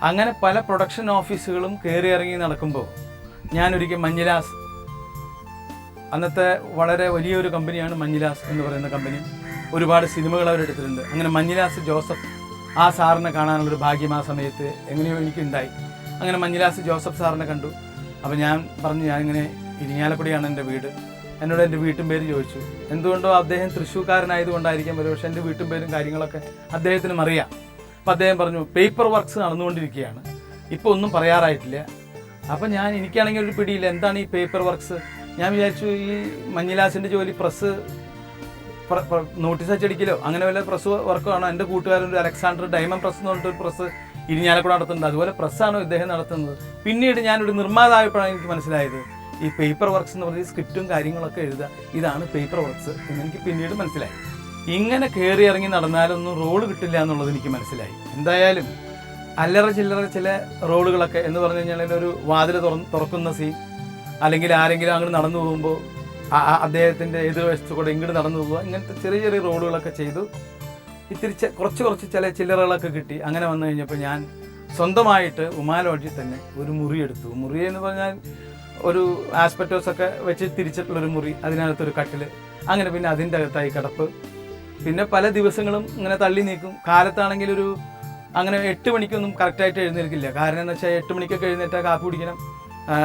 അങ്ങനെ പല പ്രൊഡക്ഷൻ ഓഫീസുകളും കയറി ഇറങ്ങി നടക്കുമ്പോൾ ഞാനൊരിക്കൽ മഞ്ഞിലാസ്, അന്നത്തെ വളരെ വലിയൊരു കമ്പനിയാണ് മഞ്ഞിലാസ് എന്ന് പറയുന്ന കമ്പനി, ഒരുപാട് സിനിമകൾ അവരെടുത്തിട്ടുണ്ട്. അങ്ങനെ മഞ്ഞിലാസ് ജോസഫ് ആ സാറിനെ കാണാനുള്ളൊരു ഭാഗ്യം ആ സമയത്ത് എങ്ങനെയോ എനിക്കുണ്ടായി. അങ്ങനെ മഞ്ഞിലാസ് ജോസഫ് സാറിനെ കണ്ടു. അപ്പോൾ ഞാൻ പറഞ്ഞു, ഞാനിങ്ങനെ ഇരിങ്ങാലക്കുടിയാണ് എൻ്റെ വീട്. എന്നോട് എൻ്റെ വീട്ടും പേര് ചോദിച്ചു. എന്തുകൊണ്ടോ അദ്ദേഹം തൃശ്ശൂർക്കാരനായതുകൊണ്ടായിരിക്കാം പക്ഷേ എൻ്റെ വീട്ടും പേരും കാര്യങ്ങളൊക്കെ അദ്ദേഹത്തിനും അറിയാം. അപ്പോൾ അദ്ദേഹം പറഞ്ഞു, പേപ്പർ വർക്ക്സ് നടന്നുകൊണ്ടിരിക്കുകയാണ്, ഇപ്പോൾ ഒന്നും പറയാറായിട്ടില്ല. അപ്പം എനിക്കാണെങ്കിൽ ഒരു പിടിയില്ല, എന്താണ് ഈ പേപ്പർ വർക്ക്സ്. ഞാൻ വിചാരിച്ചു ഈ മഞ്ഞിലാസിൻ്റെ ജോലി പ്രസ് നോട്ടീസ് അച്ചടിക്കലോ അങ്ങനെ വല്ല പ്രസ് വർക്കാണോ. എൻ്റെ കൂട്ടുകാരൻ ഒരു അലക്സാണ്ടർ ഡയമണ്ട് പ്രസ് എന്ന് പറഞ്ഞിട്ടൊരു പ്രസ് ഇരിഞ്ഞാലക്കുട നടത്തുന്നുണ്ട്, അതുപോലെ പ്രസ്സാണോ ഇദ്ദേഹം നടത്തുന്നത്. പിന്നീട് ഞാനൊരു നിർമ്മാതായപ്പോഴാണ് എനിക്ക് മനസ്സിലായത് ഈ പേപ്പർ വർക്ക്സ് എന്ന് പറഞ്ഞ സ്ക്രിപ്റ്റും കാര്യങ്ങളൊക്കെ എഴുതുക, ഇതാണ് പേപ്പർ വർക്ക്സ് എന്നെനിക്ക് പിന്നീട് മനസ്സിലായി. ഇങ്ങനെ കയറി ഇറങ്ങി നടന്നാലൊന്നും റോള് കിട്ടില്ല എന്നുള്ളത് എനിക്ക് മനസ്സിലായി. എന്തായാലും അല്ലറ ചില്ലറ ചില റോളുകളൊക്കെ എന്ന് പറഞ്ഞു കഴിഞ്ഞാൽ ഒരു വാതിൽ തുറക്കുന്ന സീൻ, അല്ലെങ്കിൽ ആരെങ്കിലും അങ്ങോട്ട് നടന്നു പോകുമ്പോൾ അദ്ദേഹത്തിൻ്റെ എതിർവശത്ത് കൂടെ ഇങ്ങോട്ട് നടന്നു പോകുക, ഇങ്ങനത്തെ ചെറിയ ചെറിയ റോളുകളൊക്കെ ചെയ്തു. ഇത്തിരി കുറച്ച് ചില ചില്ലറകളൊക്കെ കിട്ടി. അങ്ങനെ വന്നു കഴിഞ്ഞപ്പോൾ ഞാൻ സ്വന്തമായിട്ട് ഉമാ ലോഡ്ജിൽ തന്നെ ഒരു മുറി എടുത്തു. മുറി എന്ന് പറഞ്ഞാൽ ഒരു ആസ്പെറ്റോസൊക്കെ വെച്ച് തിരിച്ചിട്ടുള്ളൊരു മുറി, അതിനകത്തൊരു കട്ടിൽ, അങ്ങനെ പിന്നെ അതിൻ്റെ അകത്തായി കിടപ്പ്. പിന്നെ പല ദിവസങ്ങളും ഇങ്ങനെ തള്ളി നീക്കും. കാലത്താണെങ്കിൽ അങ്ങനെ 8 മണിക്കൊന്നും കറക്റ്റായിട്ട് എഴുന്നേൽക്കില്ല. കാരണം എന്ന് വെച്ചാൽ 8 മണിക്കൊക്കെ എഴുന്നേറ്റാൽ കാപ്പി കുടിക്കണം,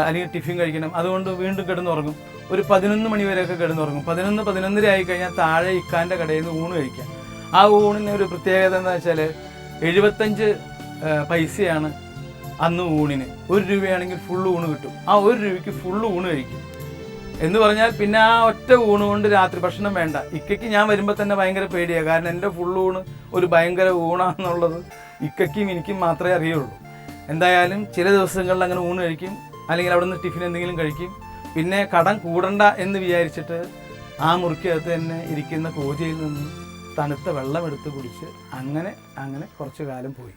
അല്ലെങ്കിൽ ടിഫിൻ കഴിക്കണം. അതുകൊണ്ട് വീണ്ടും കിടന്നുറങ്ങും. ഒരു 11 മണി വരെയൊക്കെ കിടന്നുറങ്ങും. 11-11:30 ആയി കഴിഞ്ഞാൽ താഴെ ഇക്കാൻ്റെ കടയിൽ നിന്ന് ഊണ് കഴിക്കാം. ആ ഊണിന് ഒരു പ്രത്യേകത എന്ന് വെച്ചാൽ 75 പൈസയാണ് അന്ന് ഊണിന്. 1 രൂപയാണെങ്കിൽ ഫുള്ള് ഊണ് കിട്ടും. ആ 1 രൂപയ്ക്ക് ഫുള്ള് ഊണ് കഴിക്കും എന്ന് പറഞ്ഞാൽ പിന്നെ ആ ഒറ്റ ഊണ് കൊണ്ട് രാത്രി ഭക്ഷണം വേണ്ട. ഇക്കയ്ക്ക് ഞാൻ വരുമ്പോൾ തന്നെ ഭയങ്കര പേടിയാണ്. കാരണം എൻ്റെ ഫുള്ള് ഊണ് ഒരു ഭയങ്കര ഊണാണെന്നുള്ളത് ഇക്കയ്ക്കും എനിക്കും മാത്രമേ അറിയുള്ളൂ. എന്തായാലും ചില ദിവസങ്ങളിൽ അങ്ങനെ ഊണ് കഴിക്കും, അല്ലെങ്കിൽ അവിടെ നിന്ന് ടിഫിൻ എന്തെങ്കിലും കഴിക്കും. പിന്നെ കടം കൂടണ്ട എന്ന് വിചാരിച്ചിട്ട് ആ മുറിക്കകത്ത് തന്നെ ഇരിക്കുന്ന കോജയിൽ നിന്ന് തണുത്ത വെള്ളം എടുത്ത് കുടിച്ച് അങ്ങനെ കുറച്ചു കാലം പോയി.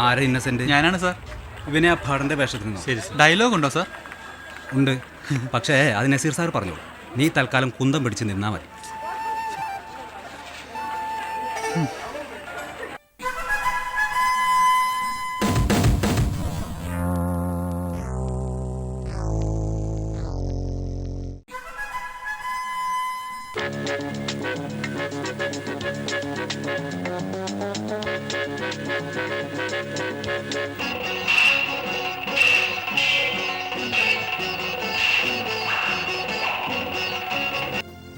ആരാ ഇന്നസെന്റ്? ഞാനാണ് സാർ. ഇവനെ ആ ഭടന്റെ വേഷത്തിൽ നിന്നോ? ശരി. ഡയലോഗ് ഉണ്ടോ സാർ? ഉണ്ട്, പക്ഷേ അത് നസീർ സാർ പറഞ്ഞു, നീ തൽക്കാലം കുന്തം പിടിച്ച് നിന്നാ മതി.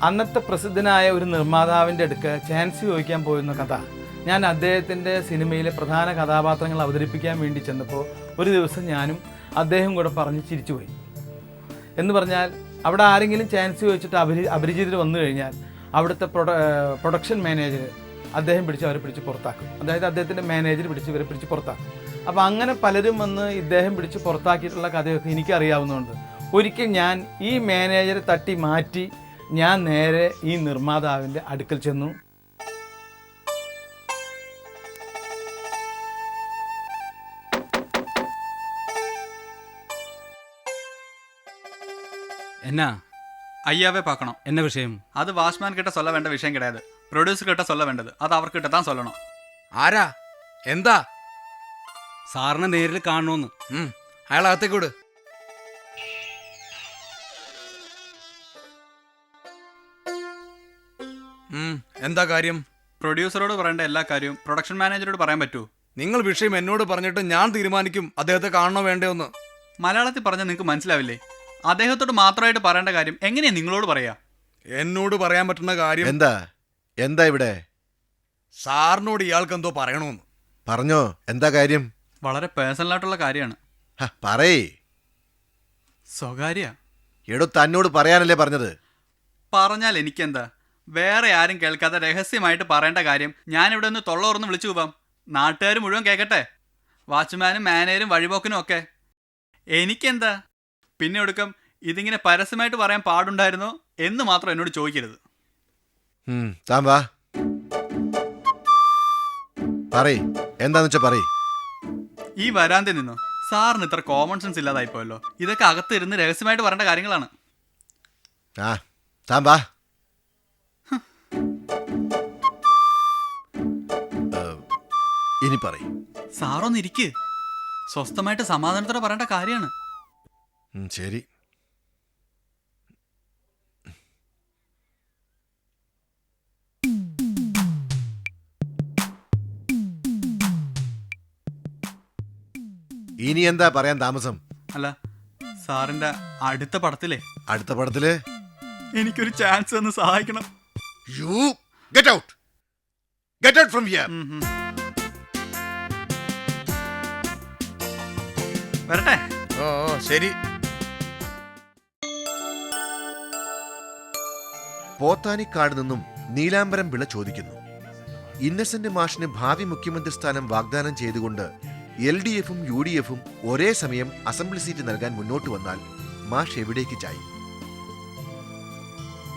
അന്നത്തെ പ്രസിദ്ധനായ ഒരു നിർമ്മാതാവിൻ്റെ അടുക്ക് ചാൻസ് ചോദിക്കാൻ പോയിരുന്ന കഥ ഞാൻ അദ്ദേഹത്തിൻ്റെ സിനിമയിലെ പ്രധാന കഥാപാത്രങ്ങൾ അവതരിപ്പിക്കാൻ വേണ്ടി ചെന്നപ്പോൾ ഒരു ദിവസം ഞാനും അദ്ദേഹം കൂടെ പറഞ്ഞ് ചിരിച്ചുപോയി. എന്ന് പറഞ്ഞാൽ അവിടെ ആരെങ്കിലും ചാൻസ് ചോദിച്ചിട്ട് അപരിചിതർ വന്നു കഴിഞ്ഞാൽ അവിടുത്തെ പ്രൊഡക്ഷൻ മാനേജർ അവരെ പിടിച്ച് പുറത്താക്കും. അതായത് അദ്ദേഹത്തിൻ്റെ മാനേജർ ഇവരെ പിടിച്ച് പുറത്താക്കും. അപ്പോൾ അങ്ങനെ പലരും വന്ന് ഇദ്ദേഹം പിടിച്ച് പുറത്താക്കിയിട്ടുള്ള കഥയൊക്കെ എനിക്കറിയാവുന്നതുകൊണ്ട് ഒരിക്കൽ ഞാൻ ഈ മാനേജറെ തട്ടി മാറ്റി ഞാൻ നേരെ ഈ നിർമ്മാതാവിൻ്റെ അടുക്കൽ ചെന്നു. എന്നാ ஐயாவே பார்க்கணும். என்ன விஷயம்? அது வாட்ச்மேன் கிட்ட சொல்ல வேണ്ട விஷயம் கிடையாது, ப்ரொடியூசர் கிட்ட சொல்ல வேണ്ടது. அது அவர்கிட்ட தான் சொல்லணும். ആരാ? എന്താ? സാറിനെ നേരിൽ കാണണമെന്ന്. അയാളകത്തേക്ക് വിട്. എന്താ കാര്യം? പ്രൊഡ്യൂസറോട് പറയേണ്ട എല്ലാ കാര്യവും പ്രൊഡക്ഷൻ മാനേജറോട് പറയാൻ പറ്റൂ? നിങ്ങൾ വിഷയം എന്നോട് പറഞ്ഞിട്ട് ഞാൻ തീരുമാനിക്കും അദ്ദേഹത്തെ കാണണോ വേണ്ടോന്ന്. മലയാളത്തിൽ പറഞ്ഞാൽ നിങ്ങൾക്ക് മനസ്സിലാവില്ലേ? അദ്ദേഹത്തോട് മാത്രമായിട്ട് പറയേണ്ട കാര്യം എങ്ങനെയാ നിങ്ങളോട് പറയാ? എന്നോട് പറയാൻ പറ്റുന്ന കാര്യം എന്താ ഇവിടെ? സാറിനോട് ഇയാൾക്ക് എന്തോ പറയണമെന്ന്. പറഞ്ഞോ, എന്താ കാര്യം? വളരെ പേഴ്സണൽ ആയിട്ടുള്ള കാര്യമാണ്. പറയേ. സ്വകാര്യ. എടോ, തന്നോട് പറയാനല്ലേ പറഞ്ഞത്? പറഞ്ഞാൽ എനിക്കെന്താ? വേറെ ആരും കേൾക്കാതെ രഹസ്യമായിട്ട് പറയേണ്ട കാര്യം ഞാനിവിടെ നിന്ന് തൊള്ളോർന്ന് വിളിച്ചു പോവാം. നാട്ടുകാർ മുഴുവൻ കേൾക്കട്ടെ, വാച്ച്മാനും മാനേജരും വഴിപോക്കനും ഒക്കെ. എനിക്കെന്താ? പിന്നെ ഒടുക്കം ഇതിങ്ങനെ പരസ്യമായിട്ട് പറയാൻ പാടുണ്ടായിരുന്നോ എന്ന് മാത്രം എന്നോട് ചോദിക്കരുത്. താൻ വാ, പറയ്, എന്താന്ന് വെച്ചാ പറയ്. ഈ വരാന്തിൽ നിന്നോ സാറിന് ഇത്ര കോമൺ സെൻസ് ഇല്ലാതായിപ്പോയല്ലോ. ഇതൊക്കെ അകത്തിരുന്ന് രഹസ്യമായിട്ട് പറയേണ്ട കാര്യങ്ങളാണ്. താൻ വാ. ഇനി പറയും. സാറൊന്ന് ഇരിക്ക്. സ്വസ്ഥമായിട്ട് സമാധാനത്തോടെ പറയേണ്ട കാര്യമാണ്. ശരി. ഇനി എന്താ പറയാൻ താമസം? അല്ല, സാറിന്റെ അടുത്ത പടത്തിലെ അടുത്ത പടത്തില് എനിക്കൊരു ചാൻസ് ഒന്ന് സഹായിക്കണം. You get out. Get out from here. വരട്ടെ. ഓ ശരി. പോത്താനിക്കാട് നിന്നും നീലാംബരം പിള്ള ചോദിക്കുന്നു, ഇന്നസെന്റ് മാഷിന് ഭാവി മുഖ്യമന്ത്രി സ്ഥാനം വാഗ്ദാനം ചെയ്തുകൊണ്ട് LDFും UDFും ഒരേ സമയം അസംബ്ലി സീറ്റ് നൽകാൻ മുന്നോട്ട് വന്നാൽ മാഷ് എവിടേക്ക് ചായും?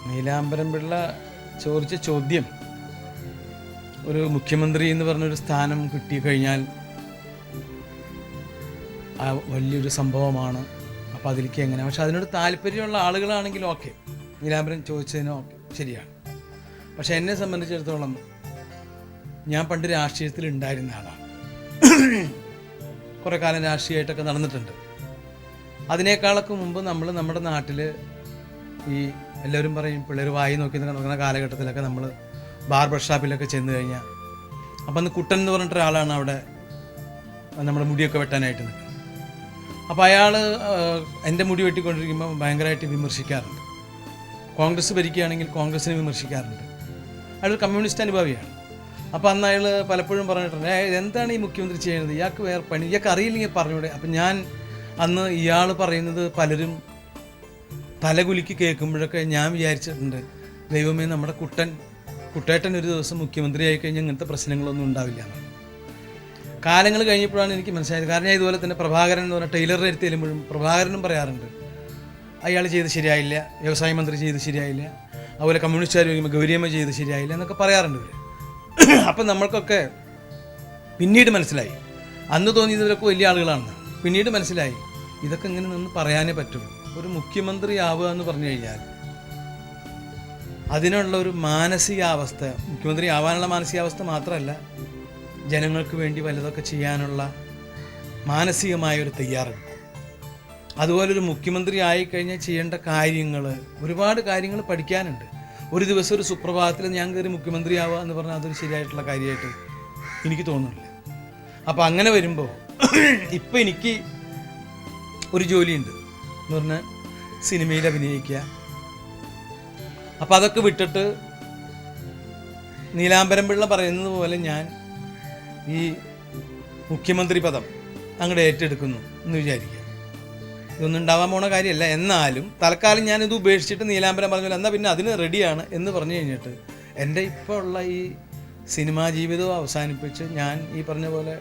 നീലാംബരം പിള്ള ചോദിച്ച ചോദ്യം, ഒരു മുഖ്യമന്ത്രി എന്ന് പറഞ്ഞൊരു സ്ഥാനം കിട്ടിക്കഴിഞ്ഞാൽ വലിയൊരു സംഭവമാണ്. അപ്പോൾ അതിലേക്ക് എങ്ങനെ, പക്ഷെ അതിനോട് താല്പര്യമുള്ള ആളുകളാണെങ്കിലും ഓക്കെ, നീലാംബരം ചോദിച്ചതിന് ഓക്കെ, ശരിയാണ്. പക്ഷെ എന്നെ സംബന്ധിച്ചിടത്തോളം ഞാൻ പണ്ട് രാഷ്ട്രീയത്തിൽ ഉണ്ടായിരുന്ന ആളാണ്. കുറേ കാലം രാഷ്ട്രീയമായിട്ടൊക്കെ നടന്നിട്ടുണ്ട്. അതിനേക്കാളൊക്കെ മുമ്പ് നമ്മൾ നമ്മുടെ നാട്ടിൽ ഈ എല്ലാവരും പറയും പിള്ളേർ വായി നോക്കി നടക്കുന്ന കാലഘട്ടത്തിലൊക്കെ നമ്മൾ ബാർബർ ഷാപ്പിലൊക്കെ ചെന്ന് കഴിഞ്ഞാൽ, അപ്പം അന്ന് കുട്ടൻ എന്ന് പറഞ്ഞിട്ടൊരാളാണ് അവിടെ നമ്മുടെ മുടിയൊക്കെ വെട്ടാനായിട്ട് നിൽക്കുന്നത്. അപ്പോൾ അയാൾ എൻ്റെ മുടി വെട്ടിക്കൊണ്ടിരിക്കുമ്പോൾ ഭയങ്കരമായിട്ട് വിമർശിക്കാറുണ്ട്. കോൺഗ്രസ് ഭരിക്കുകയാണെങ്കിൽ കോൺഗ്രസിനെ വിമർശിക്കാറുണ്ട്. അയാൾ കമ്മ്യൂണിസ്റ്റ് അനുഭാവിയാണ്. അപ്പോൾ അന്ന് അയാൾ പലപ്പോഴും പറഞ്ഞിട്ടുണ്ട്, എന്താണ് ഈ മുഖ്യമന്ത്രി ചെയ്യുന്നത്, ഇയാൾക്ക് വേറെ പണി, ഇയാൾക്ക് അറിയില്ലെങ്കിൽ പറഞ്ഞൂടെ. അപ്പം ഞാൻ അന്ന് ഇയാൾ പറയുന്നത് പലരും തലകുലുക്കി കേൾക്കുമ്പോഴൊക്കെ ഞാൻ വിചാരിച്ചിട്ടുണ്ട്, ദൈവമേ നമ്മുടെ കുട്ടേട്ടൻ ഒരു ദിവസം മുഖ്യമന്ത്രി ആയിക്കഴിഞ്ഞാൽ ഇങ്ങനത്തെ പ്രശ്നങ്ങളൊന്നും ഉണ്ടാവില്ല എന്നാണ്. കാലങ്ങൾ കഴിഞ്ഞപ്പോഴാണ് എനിക്ക് മനസ്സിലായത്. കാരണം ഞാൻ ഇതുപോലെ തന്നെ പ്രഭാകരൻ എന്ന് പറഞ്ഞാൽ ടൈലറുടെ അടുത്ത് ചെല്ലുമ്പോഴും പ്രഭാകരനും പറയാറുണ്ട്, അയാൾ ചെയ്ത് ശരിയായില്ല, വ്യവസായ മന്ത്രി ചെയ്ത് ശരിയായില്ല, അതുപോലെ കമ്മ്യൂണിസ്റ്റുകാർ ചോദിക്കുമ്പോൾ ഗൗരിയമ്മ ചെയ്ത് ശരിയായില്ല എന്നൊക്കെ പറയാറുണ്ട് ഇവർ. അപ്പം നമ്മൾക്കൊക്കെ പിന്നീട് മനസ്സിലായി, അന്ന് തോന്നിയത് ഇവരൊക്കെ വലിയ ആളുകളാണെന്ന്. പിന്നീട് മനസ്സിലായി ഇതൊക്കെ ഇങ്ങനെ നിന്ന് പറയാനേ പറ്റുള്ളൂ. ഒരു മുഖ്യമന്ത്രി ആവുക എന്ന് പറഞ്ഞു കഴിഞ്ഞാൽ അതിനുള്ള ഒരു മാനസികാവസ്ഥ, മുഖ്യമന്ത്രി ആവാനുള്ള മാനസികാവസ്ഥ മാത്രമല്ല, ജനങ്ങൾക്ക് വേണ്ടി വല്ലതൊക്കെ ചെയ്യാനുള്ള മാനസികമായൊരു തയ്യാറെടുപ്പ്. അതുപോലൊരു മുഖ്യമന്ത്രി ആയിക്കഴിഞ്ഞാൽ ചെയ്യേണ്ട കാര്യങ്ങൾ, ഒരുപാട് കാര്യങ്ങൾ പഠിക്കാനുണ്ട്. ഒരു ദിവസം ഒരു സുപ്രഭാതത്തിൽ ഞാൻ കയറി മുഖ്യമന്ത്രി ആവുക എന്ന് പറഞ്ഞാൽ അതൊരു ശരിയായിട്ടുള്ള കാര്യമായിട്ട് എനിക്ക് തോന്നുന്നില്ല. അപ്പോൾ അങ്ങനെ വരുമ്പോൾ ഇപ്പം എനിക്ക് ഒരു ജോലിയുണ്ട് എന്ന് പറഞ്ഞാൽ സിനിമയിൽ അഭിനയിക്കുക. അപ്പോൾ അതൊക്കെ വിട്ടിട്ട് നീലാംബരം പിള്ള പറയുന്നത് പോലെ ഞാൻ ഈ മുഖ്യമന്ത്രി പദം അങ്ങോട്ട് ഏറ്റെടുക്കുന്നു എന്ന് വിചാരിക്കുക. ഇതൊന്നും ഉണ്ടാവാൻ പോണ കാര്യമല്ല. എന്നാലും തൽക്കാലം ഞാനിത് ഉപേക്ഷിച്ചിട്ട് നീലാംബരം പറഞ്ഞല്ലോ എന്നാൽ പിന്നെ അതിന് റെഡിയാണ് എന്ന് പറഞ്ഞു കഴിഞ്ഞിട്ട് എൻ്റെ ഇപ്പോൾ ഉള്ള ഈ സിനിമാ ജീവിതവും അവസാനിപ്പിച്ച് ഞാൻ ഈ പറഞ്ഞ പോലെ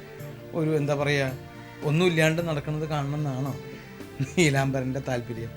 ഒരു എന്താ പറയുക, ഒന്നുമില്ലാണ്ട് നടക്കുന്നത് കാണണം എന്നാണോ നീലാംബരൻ്റെ താല്പര്യം?